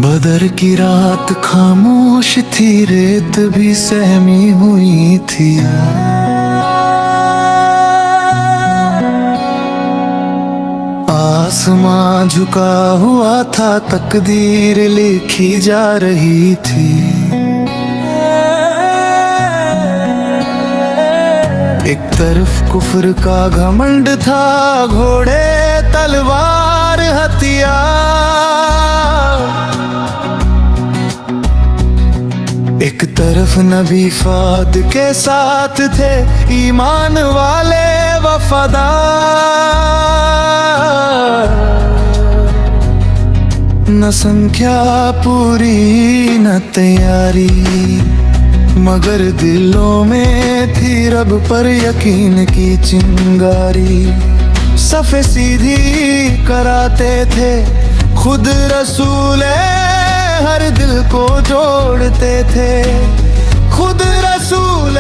बदर की रात खामोश थी, रेत भी सहमी हुई थी। आसमां झुका हुआ था, तकदीर लिखी जा रही थी। एक तरफ कुफ्र का घमंड था, घोड़े तलवार हथियार। एक तरफ नबी फाद के साथ थे, ईमान वाले वफादार। न संख्या पूरी न तैयारी, मगर दिलों में थी रब पर यकीन की चिंगारी। सफ़े सीधी कराते थे खुद रसूल, हर दिल को जोड़ते थे खुद रसूल।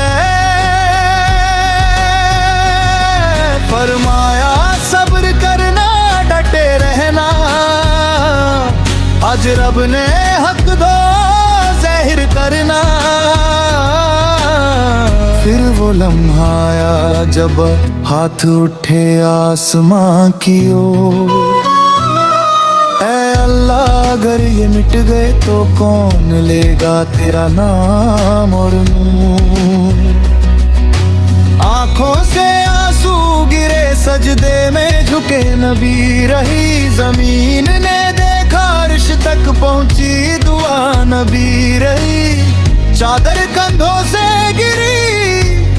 फरमाया सब्र करना, डटे रहना, आज रब ने हक दो ज़ाहिर करना। फिर वो लम्हा आया जब हाथ उठे आसमां की ओर। अगर ये मिट गए तो कौन लेगा तेरा नाम और नूर। आंखों से आंसू गिरे, सजदे में झुके नबी, रही जमीन ने देखा, अर्श तक पहुंची दुआ नबी रही। चादर कंधों से गिरी,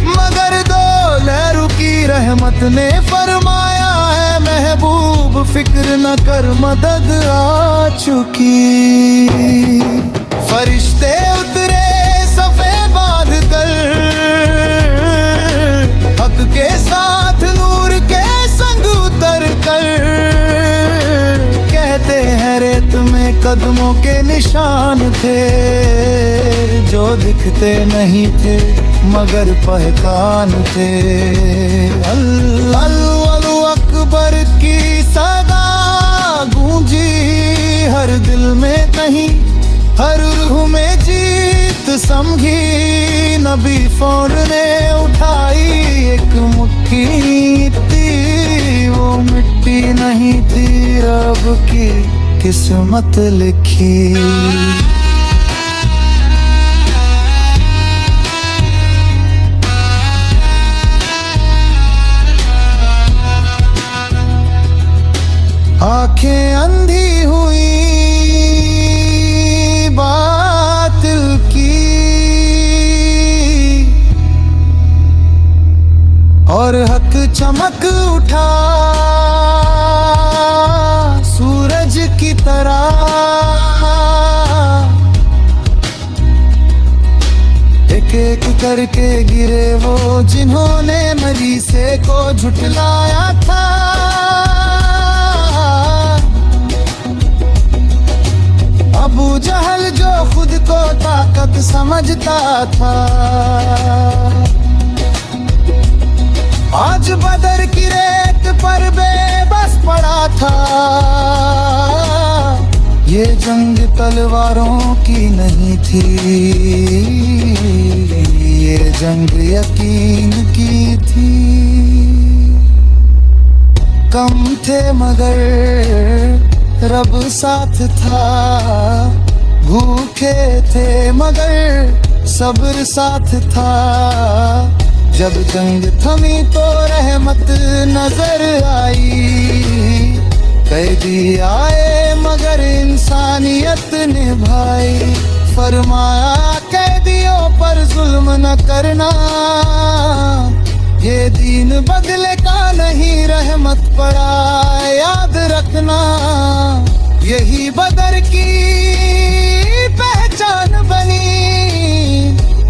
मगर दो लहरों की रहमत ने फरमाया, महबूब फिक्र न कर, मदद आ चुकी। फरिश्ते उतरे सफे बांध कर, हक के साथ नूर के संग उतर कर। कहते हैं रेत में कदमों के निशान थे, जो दिखते नहीं थे मगर पहचान थे। अल्लाहु अकबर की सदा गूंजी हर दिल में कहीं, हर रूह में जीत समझी। नबी फौर ने उठाई एक मुट्ठी थी, वो मिट्टी नहीं थी रब की किस्मत लिखी। आंखें अंधी हुई बातिल की, और हक चमक उठा सूरज की तरह। एक एक करके गिरे वो जिन्होंने मरीसे को झुठलाया था। अबू जहल जो खुद को ताकत समझता था, आज बदर की रेत पर बेबस पड़ा था। ये जंग तलवारों की नहीं थी, ये जंग यकीन की थी। कम थे मगर रब साथ था, भूखे थे मगर सब्र साथ था। जब जंग थमी तो रहमत नजर आई, कैदी आए मगर इंसानियत निभाई। फरमाया कैदियों पर जुल्म न करना, ये दीन बदले का नहीं, रहमत पड़ा याद रखना। यही बदर की पहचान बनी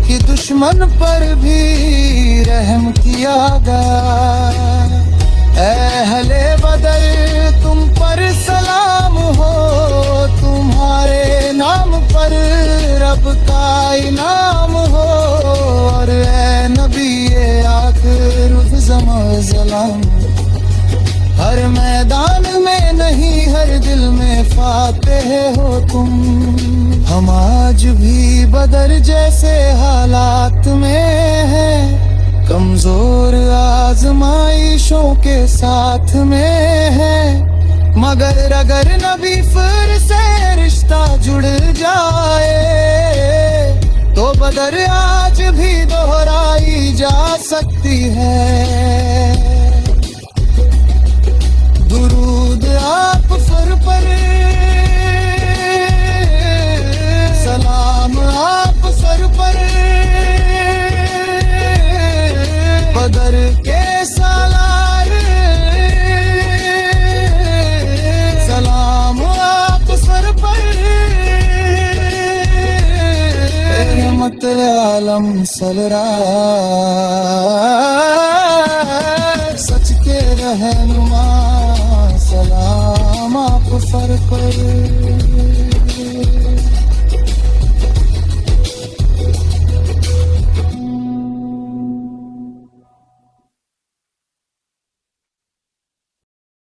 कि दुश्मन पर भी रहम किया गया। अहले बदर तुम पर सलाम हो, तुम्हारे नाम पर रब का इनाम हो। और ए नबी आखिर ज़मां सलाम, हर मैदान में नहीं हर दिल में फातेह हो तुम। हम आज भी बदर जैसे हालात में हैं, कमजोर आजमाइशों के साथ में है। मगर अगर नबी फिर से रिश्ता जुड़ जाए तो बदर आज भी दोहराई जा सकती है। दुरूद आप पर सलाम आप सर पर, बदर के सालार सलाम आप सर पर। रहमत आलम सलरा सच के रहनुमा सलाम आप सर पर।